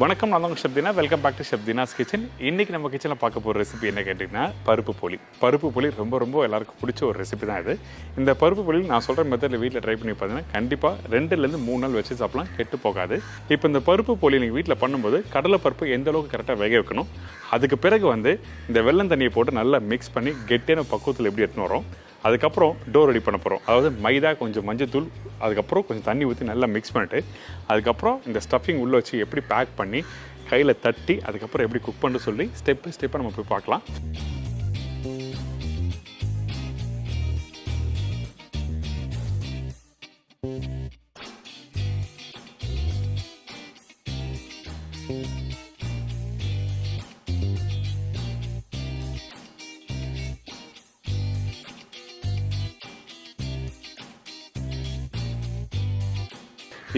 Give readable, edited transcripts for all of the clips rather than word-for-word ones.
வணக்கம், நான் உங்கள் chef Dheena. Welcome back to chef Dheena's kitchen. இன்றைக்கி நம்ம கிச்சனில் பார்க்க போகிற ரெசிபி என்ன கேட்டிங்கன்னா பருப்பு போலி. பருப்பு போலி ரொம்ப எல்லாருக்கும் பிடிச்ச ஒரு ரெசிபி தான் இது. இந்த பருப்பு போலி நான் சொல்கிற மெத்தடில் வீட்டில் ட்ரை பண்ணி பார்த்தீங்கன்னா கண்டிப்பாக 2-3 நாள் வச்சு சாப்பிடலாம், கெட்டு போகாது. இப்போ இந்த பருப்பு போலி நீங்கள் வீட்டில் பண்ணும்போது கடலை பருப்பு எந்த அளவுக்கு கரெக்டாக வேக வைக்கணும், அதுக்கு பிறகு இந்த வெல்லம் தண்ணியை போட்டு நல்லா மிக்ஸ் பண்ணி கெட்டியான பக்குவத்தில் எப்படி எடுத்துன்னு வரோம், அதுக்கப்புறம் டோ ரெடி பண்ண போகிறோம். அதாவது மைதா, கொஞ்சம் மஞ்சத்தூள், அதுக்கப்புறம் கொஞ்சம் தண்ணி ஊற்றி நல்லா மிக்ஸ் பண்ணிட்டு அதுக்கப்புறம் இந்த ஸ்டஃபிங் உள்ளே வச்சு எப்படி பேக் பண்ணி கையில் தட்டி அதுக்கப்புறம் எப்படி குக் பண்ணு சொல்லி ஸ்டெப் பை ஸ்டெப்பாக நம்ம போய் பார்க்கலாம்.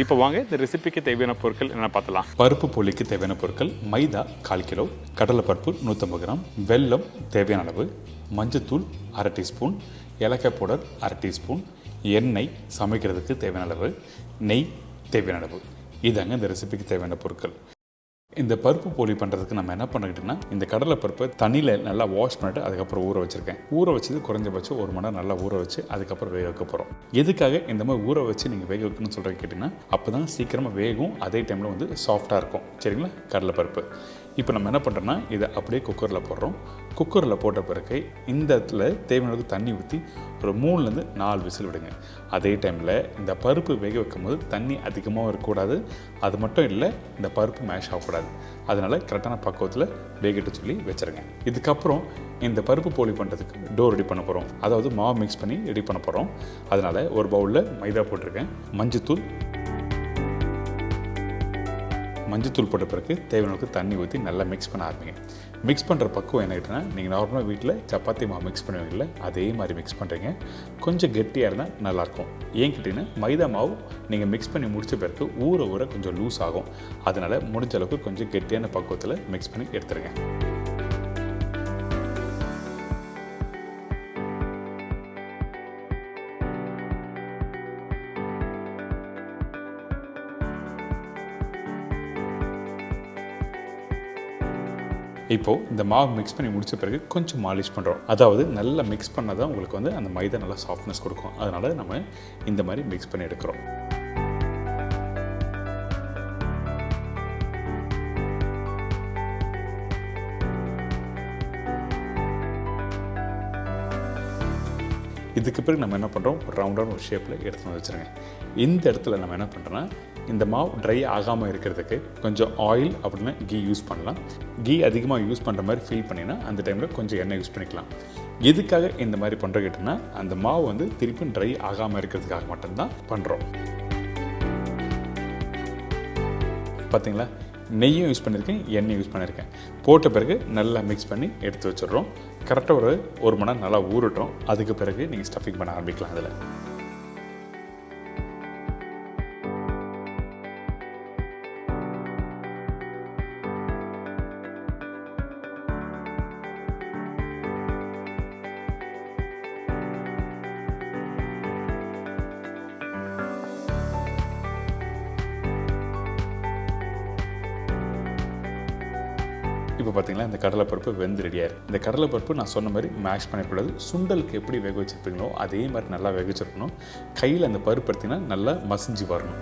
இப்போ வாங்க இந்த ரெசிபிக்கு தேவையான பொருட்கள் என்ன பார்த்தலாம். பருப்பு போலிக்கு தேவையான பொருட்கள்: மைதா 1/4 கிலோ, கடலைப்பருப்பு 150 கிராம், வெல்லம் தேவையான அளவு, மஞ்சத்தூள் 1/2 டீஸ்பூன், ஏலக்காய் பவுடர் 1/2 டீஸ்பூன், எண்ணெய் சமைக்கிறதுக்கு தேவையான அளவு, நெய் தேவையான அளவு. இதாங்க இந்த ரெசிபிக்கு தேவையான பொருட்கள். இந்த பருப்பு போலி பண்ணுறதுக்கு நம்ம என்ன பண்ணிக்கிட்டோம்னா, இந்த கடலை பருப்பை தண்ணியில் நல்லா வாஷ் பண்ணிட்டு அதுக்கப்புறம் ஊற வச்சுருக்கேன். ஊற வச்சது குறைஞ்சபட்சம் 1 மணி நேரம் நல்லா ஊற வச்சு அதுக்கப்புறம் வேக வைக்க போகிறோம். எதுக்காக இந்த மாதிரி ஊற வச்சு நீங்கள் வேக வைக்கணும்னு சொல்கிற கேட்டிங்கன்னா, அப்போ தான் சீக்கிரமாக வேகும், அதே டைமில் சாஃப்டாக இருக்கும். சரிங்களா? கடலை பருப்பு இப்போ நம்ம என்ன பண்ணுறோன்னா, இதை அப்படியே குக்கரில் போடுறோம். குக்கரில் போட்ட பிறகு இந்த இடத்துல தேவையான தண்ணி ஊற்றி ஒரு 3-4 விசில் விடுங்க. அதே டைமில் இந்த பருப்பு வேக வைக்கும் போது தண்ணி அதிகமாக இருக்கக்கூடாது. அது மட்டும் இல்லை, இந்த பருப்பு மேஷ் ஆகக்கூடாது. அதனால் கரெக்டான பக்குவத்தில் வேகிட்டு சொல்லி வச்சுருங்க. இதுக்கப்புறம் இந்த பருப்பு போலி பண்ணுறதுக்கு டோ ரெடி பண்ண போகிறோம். அதாவது மாவு மிக்ஸ் பண்ணி ரெடி பண்ண போகிறோம். அதனால் ஒரு பவுலில் மைதா போட்டிருக்கேன். மஞ்சத்தூள் போட்ட பிறகு தேவையான தண்ணி ஊற்றி நல்லா மிக்ஸ் பண்ண ஆரம்பிங்க. மிக்ஸ் பண்ணுற பக்குவம் என்ன கேட்டிங்கன்னா, நீங்கள் நார்மலாக வீட்டில் சப்பாத்தி மாவு மிக்ஸ் பண்ணுவீங்கள, அதே மாதிரி மிக்ஸ் பண்ணுறீங்க. கொஞ்சம் கெட்டியாக இருந்தால் நல்லாயிருக்கும். ஏன் கேட்டிங்கன்னா, மைதா மாவு நீங்கள் மிக்ஸ் பண்ணி முடித்த பிறகு ஊற கொஞ்சம் லூஸ் ஆகும். அதனால் முடிஞ்ச அளவுக்கு கொஞ்சம் கெட்டியான பக்குவத்தில் மிக்ஸ் பண்ணி எடுத்துருங்க. இப்போது இந்த மாவு மிக்ஸ் பண்ணி முடித்த பிறகு கொஞ்சம் மாலிஷ் பண்ணுறோம். அதாவது நல்லா மிக்ஸ் பண்ணால் தான் உங்களுக்கு அந்த மைதா நல்லா சாஃப்ட்னஸ் கொடுக்கும். அதனால் நம்ம இந்த மாதிரி மிக்ஸ் பண்ணி எடுக்கிறோம். இதுக்கு பிறகு நம்ம என்ன பண்ணுறோம், ஒரு ரவுண்டான ஒரு ஷேப்பில் எடுத்து வச்சுருங்க. இந்த இடத்துல நம்ம என்ன பண்ணுறோன்னா, இந்த மாவு ட்ரை ஆகாமல் இருக்கிறதுக்கு கொஞ்சம் ஆயில் அப்படின்னா கீ யூஸ் பண்ணலாம். கீ அதிகமாக யூஸ் பண்ணுற மாதிரி ஃபீல் பண்ணிங்கன்னா அந்த டைமில் கொஞ்சம் எண்ணெய் யூஸ் பண்ணிக்கலாம். எதுக்காக இந்த மாதிரி பண்ணுறோம் கேட்டிங்கன்னா, அந்த மாவு திருப்பி ட்ரை ஆகாமல் இருக்கிறதுக்காக மட்டும்தான் பண்ணுறோம். பார்த்தீங்களா, நெய்யும் யூஸ் பண்ணியிருக்கேன், எண்ணெய் யூஸ் பண்ணியிருக்கேன். போட்ட பிறகு நல்லா மிக்ஸ் பண்ணி எடுத்து வச்சிடுறோம். கரெக்டாக ஒரு மணி நேரம் நல்லா ஊறட்டும். அதுக்கு பிறகு நீங்கள் ஸ்டஃபிங் பண்ண ஆரம்பிக்கலாம். அதில் இப்போ பார்த்தீங்களா, இந்த கடலைப்பருப்பு வெந்து ரெடியாக இருக்குது. இந்த கடலைப்பருப்பு நான் சொன்ன மாதிரி மேஷ் பண்ணக்கூடாது. சுண்டலுக்கு எப்படி வேக வச்சுருப்பீங்களோ அதே மாதிரி நல்லா வேக வச்சுருக்கணும். கையில் அந்த பருப்பு எடுத்திங்கன்னா நல்லா மசிஞ்சு வரணும்.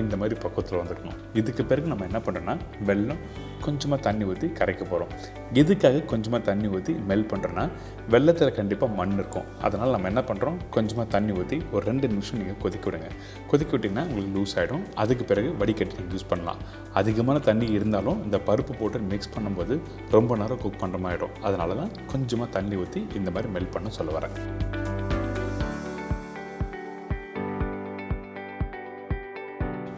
இந்த மாதிரி பக்குவத்தில் வந்துருக்கணும். இதுக்கு பிறகு நம்ம என்ன பண்ணுறோன்னா, வெல்லம் கொஞ்சமாக தண்ணி ஊற்றி கரைக்க போகிறோம். எதுக்காக கொஞ்சமாக தண்ணி ஊற்றி மெல்ட் பண்ணுறோன்னா, வெல்லத்தில் கண்டிப்பாக மண் இருக்கும். அதனால் நம்ம என்ன பண்ணுறோம், கொஞ்சமாக தண்ணி ஊற்றி ஒரு 2 நிமிஷம் நீங்கள் கொதிக்க விடுங்க. கொதிக்க விட்டிங்கன்னா உங்களுக்கு லூஸ் ஆகிடும். அதுக்கு பிறகு வடிகட்டி நீங்கள் யூஸ் பண்ணலாம். அதிகமான தண்ணி இருந்தாலும் இந்த பருப்பு போட்டு மிக்ஸ் பண்ணும்போது ரொம்ப நேரம் குக் பண்ணுற மாதிரி ஆகிடும். அதனால தான் கொஞ்சமாக தண்ணி ஊற்றி இந்த மாதிரி மெல்ட் பண்ண சொல்ல வரேன்.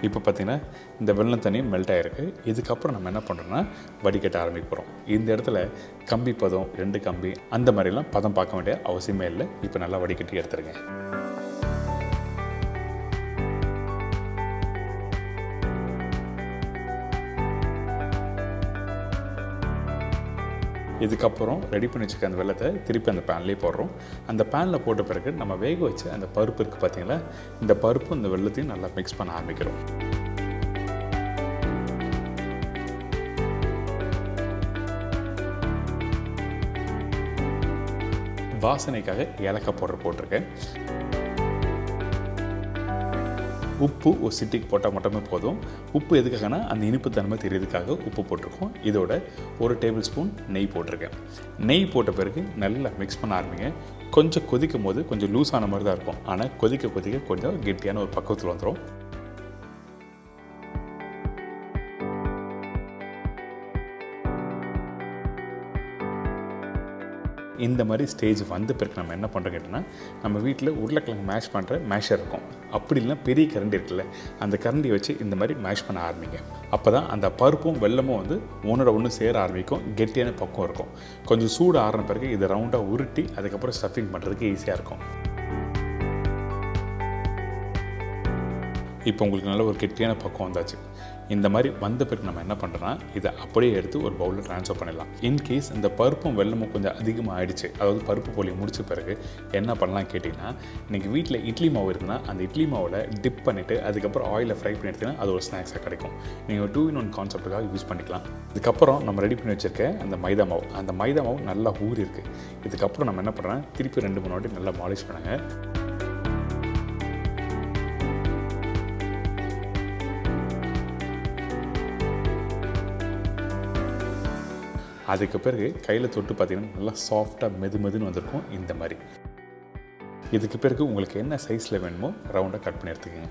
இப்போ பார்த்தீங்கன்னா, இந்த வெல்லம் தண்ணி மெல்ட் ஆகிருக்கு. இதுக்கப்புறம் நம்ம என்ன பண்ணுறோன்னா, வடிகட்ட ஆரம்பிக்க போகிறோம். இந்த இடத்துல கம்பி பதம், 2 கம்பி அந்த மாதிரிலாம் பதம் பார்க்க வேண்டிய அவசியமே இல்லை. இப்போ நல்லா வடிகட்டி எடுத்துருங்க. இதுக்கப்புறம் ரெடி பண்ணி வச்சுக்க அந்த வெல்லத்தை திருப்பி அந்த பேன்லேயே போடுறோம். அந்த பேனில் போட்ட பிறகு நம்ம வேக வச்சு அந்த பருப்பு இருக்குது பார்த்தீங்களா, இந்த பருப்பு இந்த வெல்லத்தையும் நல்லா மிக்ஸ் பண்ண ஆரம்பிக்கிறோம். வாசனைக்காக ஏலக்காய் பவுடர் போட்டிருக்கேன். உப்பு ஒரு சிட்டிக்கு போட்டால் மட்டுமே போதும். உப்பு எதுக்காகனா அந்த இனிப்பு தன்மை தெரியறதுக்காக உப்பு போட்டிருக்கோம். இதோட 1 டேபிள் ஸ்பூன் நெய் போட்டிருக்கேன். நெய் போட்ட பிறகு நல்லா மிக்ஸ் பண்ண ஆரம்பிங்க. கொஞ்சம் கொதிக்கும் போது கொஞ்சம் லூஸ் ஆன மாதிரி தான் இருக்கும், ஆனால் கொதிக்க கொஞ்சம் கெட்டியான ஒரு பக்குவத்தில் வந்துடும். இந்த மாதிரி ஸ்டேஜ் வந்த பிறகு நம்ம என்ன பண்ணுறோம் கேட்டோம்னா, நம்ம வீட்டில் உருளைக்கிழங்கு மேஷ் பண்ணுற மேஷர் இருக்கும். அப்படி இல்லைனா பெரிய கரண்டி இருக்குல்ல, அந்த கரண்டியை வச்சு இந்த மாதிரி மேஷ் பண்ண ஆரம்பிங்க. அப்போ தான் அந்த பருப்பும் வெல்லமும் வந்து ஒன்றோட ஒன்று சேர ஆரம்பிக்கும், கெட்டியான பக்கம் இருக்கும். கொஞ்சம் சூடு ஆறின பிறகு இதை ரவுண்டாக உருட்டி அதுக்கப்புறம் ஸ்டஃபிங் பண்ணுறதுக்கு ஈஸியாக இருக்கும். இப்போ உங்களுக்கு நல்ல ஒரு கெட்டியான பக்கம் வந்தாச்சு. இந்த மாதிரி வந்த பிறகு நம்ம என்ன பண்ணுறோன்னா, இதை அப்படியே எடுத்து ஒரு பவுலில் ட்ரான்ஸ்ஃபர் பண்ணிடலாம். இன்கேஸ் இந்த பருப்பும் வெல்லமும் கொஞ்சம் அதிகமாக ஆகிடுச்சு, அதாவது பருப்பு போலி முடிச்ச பிறகு என்ன பண்ணலாம் கேட்டிங்கன்னா, இன்றைக்கி வீட்டில் இட்லி மாவு இருக்குன்னா அந்த இட்லி மாவில் டிப் பண்ணிவிட்டு அதுக்கப்புறம் ஆயிலில் ஃப்ரை பண்ணி எடுத்திங்கன்னா அது ஒரு ஸ்நாக்ஸாக கிடைக்கும். நீங்கள் 2-in-1 கான்செப்ட்டுக்காக யூஸ் பண்ணிக்கலாம். இதுக்கப்புறம் நம்ம ரெடி பண்ணி வச்சுருக்க அந்த மைதா மாவு, அந்த மைதா மாவு நல்லா ஊறி இருக்குது. இதுக்கப்புறம் நம்ம என்ன பண்ணுறோன்னா, திருப்பி 2-3 வாட்டி நல்லா மாலிஷ் பண்ணுங்கள். அதுக்கு பிறகு கையில் தொட்டு பார்த்திங்கன்னா நல்லா சாஃப்டாக மெதுன்னு வந்திருக்கும். இந்த மாதிரி இதுக்கு பிறகு உங்களுக்கு என்ன சைஸில் வேணுமோ ரவுண்டாக கட் பண்ணி எடுத்துக்கோங்க.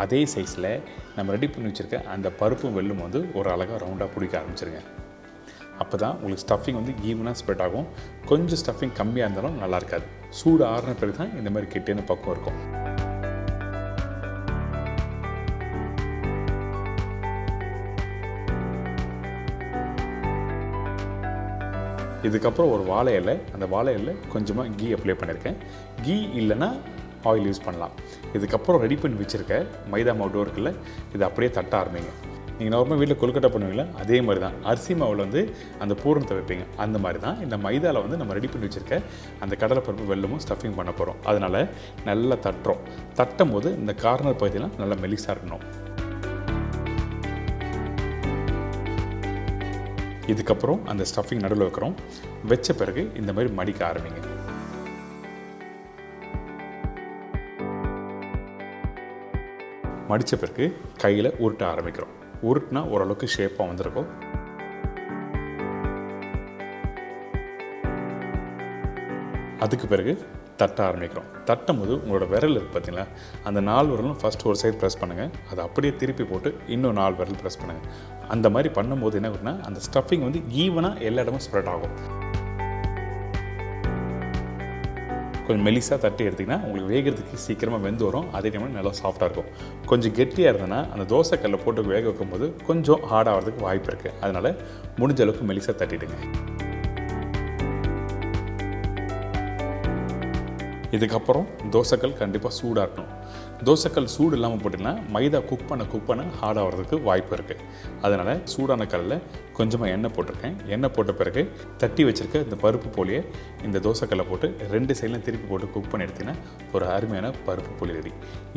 அதே சைஸில் நம்ம ரெடி பண்ணி வச்சுருக்க அந்த பருப்பும் வெல்லும் வந்து ஒரு அழகாக ரவுண்டாக பிடிக்க ஆரம்பிச்சிருங்க. அப்போ தான் உங்களுக்கு ஸ்டஃபிங் வந்து ஈவனாக ஸ்ப்ரெட் ஆகும். கொஞ்சம் ஸ்டஃபிங் கம்மியாக இருந்தாலும் நல்லா இருக்காது. சூடு ஆறின பிறகு தான் இந்த மாதிரி கெட்டியான பக்கம் இருக்கும். இதுக்கப்புறம் ஒரு வாழை இலை, அந்த வாழை இலை கொஞ்சமாக கீ அப்ளை பண்ணியிருக்கேன். கீ இல்லைன்னா ஆயில் யூஸ் பண்ணலாம். இதுக்கப்புறம் ரெடி பண்ணி வச்சுருக்க மைதா மாவு இருக்குல்ல, இதை அப்படியே தட்ட ஆரம்பிங்க. நீங்கள் நார்மலாக வீட்டில் கொழுக்கட்டை பண்ணுவீங்களா, அதே மாதிரி தான் அரிசி மாவில் வந்து அந்த பூரணத்தை வைப்பீங்க. அந்த மாதிரி தான் இந்த மைதாவில் வந்து நம்ம ரெடி பண்ணி வச்சுருக்க அந்த கடலைப்பருப்பு வெல்லமும் ஸ்டஃபிங் பண்ண போகிறோம். அதனால் நல்லா தட்டுறோம். தட்டும் போது இந்த கார்னர் பகுதியெல்லாம் நல்லா மெலிசாக இருக்கணும். இதுக்கப்புறம் அந்த ஸ்டஃபிங் நடுவில் வைக்கிறோம். வச்ச பிறகு இந்த மாதிரி மடிக்க ஆரம்பிங்க. மடித்த பிறகு கையில் உருட்ட ஆரம்பிக்கிறோம். உருட்டினா ஓரளவுக்கு ஷேப்பாக வந்திருக்கும். அதுக்கு பிறகு தட்ட ஆரம்பிக்கிறோம். தட்டும் போது உங்களோட விரல் இருக்குது பார்த்தீங்களா, அந்த 4 விரலும் ஃபஸ்ட் ஒரு சைடு ப்ரெஸ் பண்ணுங்கள். அதை அப்படியே திருப்பி போட்டு இன்னும் 4 விரல் ப்ரெஸ் பண்ணுங்கள். அந்த மாதிரி பண்ணும்போது என்ன ஆகுதுன்னா, அந்த ஸ்டஃபிங் வந்து ஈவனாக எல்லா இடமும் ஸ்ப்ரெட் ஆகும். கொஞ்சம் மெலிசாக தட்டி எடுத்திங்கன்னா உங்களுக்கு வேகிறதுக்கு சீக்கிரமாக வெந்து வரும். அதே டைமில் நல்லா சாஃப்டாக இருக்கும். கொஞ்சம் கெட்டியாக இருந்ததுன்னா அந்த தோசைக்கல்லை போட்டு வேக வைக்கும்போது கொஞ்சம் ஹார்ட் ஆகிறதுக்கு வாய்ப்பு இருக்குது. அதனால் முடிஞ்ச அளவுக்கு மெலிசாக தட்டிடுங்க. இதுக்கப்புறம் தோசைக்கல் கண்டிப்பாக சூடாக இருக்கணும். தோசைக்கல் சூடு இல்லாமல் போட்டிங்கன்னா மைதா குக் பண்ண ஹார்ட் ஆகிறதுக்கு வாய்ப்பு இருக்குது. அதனால் சூடான கல்லில் கொஞ்சமாக எண்ணெய் போட்டிருக்கேன். எண்ணெய் போட்ட பிறகு தட்டி வச்சுருக்க இந்த பருப்பு போலியை இந்த தோசைக்கல்லை போட்டு 2 சைட்லையும் திருப்பி போட்டு குக் பண்ணி எடுத்திங்கன்னா ஒரு அருமையான பருப்பு போலி ரெடி.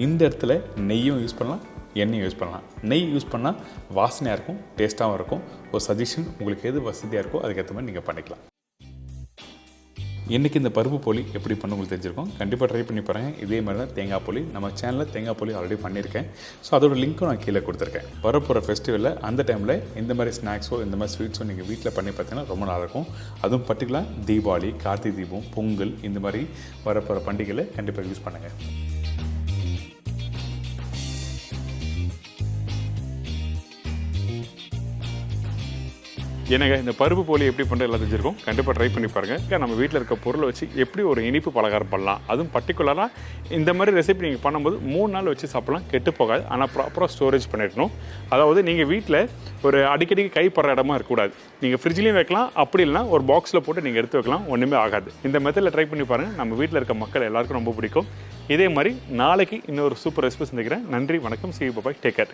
இந்த இடத்துல நெய்யும் யூஸ் பண்ணலாம், எண்ணெயும் யூஸ் பண்ணலாம். நெய் யூஸ் பண்ணால் வாசனையாக இருக்கும், டேஸ்ட்டாகவும் இருக்கும். ஒரு சஜஷன், உங்களுக்கு எது வசதியாக இருக்கோ அதுக்கேற்ற மாதிரி நீங்கள் பண்ணிக்கலாம். இன்றைக்கி இந்த பருப்பு போலி எப்படி பண்ண உங்களுக்கு தெரிஞ்சிருக்கோம். கண்டிப்பாக ட்ரை பண்ணி பாருங்கள். இதே மாதிரி தான் தேங்காய் போலி நம்ம சேனலில் தேங்காய் போலி ஆல்ரெடி பண்ணியிருக்கேன். ஸோ அதோட லிங்க்கும் நான் கீழே கொடுத்துருக்கேன். வரப்போகிற ஃபெஸ்டிவலில் அந்த டைமில் இந்த மாதிரி ஸ்நாக்ஸோ இந்த மாதிரி ஸ்வீட்ஸோ நீங்கள் வீட்டில் பண்ணி பார்த்தீங்கன்னா ரொம்ப நல்லாயிருக்கும். அதுவும் பர்டிகுலராக தீபாவளி, கார்த்திகை தீபம், பொங்கல் இந்த மாதிரி வரப்போகிற பண்டிகைகளை கண்டிப்பாக யூஸ் பண்ணுங்கள். எனக்கு இந்த பருப்பு போலி எப்படி பண்ணுறது எல்லாம் தெரிஞ்சிருக்கும். கண்டிப்பாக ட்ரை பண்ணி பாருங்கள். நம்ம வீட்டில் இருக்க பொருளை வச்சு எப்படி ஒரு இனிப்பு பலகாரம் பண்ணலாம், அதுவும் பர்டிகுலராக இந்த மாதிரி ரெசிபி நீங்கள் பண்ணும்போது 3 நாள் வச்சு சாப்பிட்லாம், கெட்டு போகாது. ஆனால் ப்ராப்பராக ஸ்டோரேஜ் பண்ணிடணும். அதாவது நீங்கள் வீட்டில் ஒரு அடிக்கடிக்கு கைப்படுற இடமா இருக்கக்கூடாது. நீங்கள் ஃப்ரிட்ஜ்லேயும் வைக்கலாம், அப்படி இல்லைனா ஒரு பாக்ஸில் போட்டு நீங்கள் எடுத்து வைக்கலாம், ஒன்றுமே ஆகாது. இந்த மெத்தடில் ட்ரை பண்ணி பாருங்கள். நம்ம வீட்டில் இருக்க மக்கள் எல்லாருக்கும் ரொம்ப பிடிக்கும். இதே மாதிரி நாளைக்கு இன்னொரு சூப்பர் ரெசிபி சந்திக்கிறேன். நன்றி, வணக்கம், see you, bye, take care.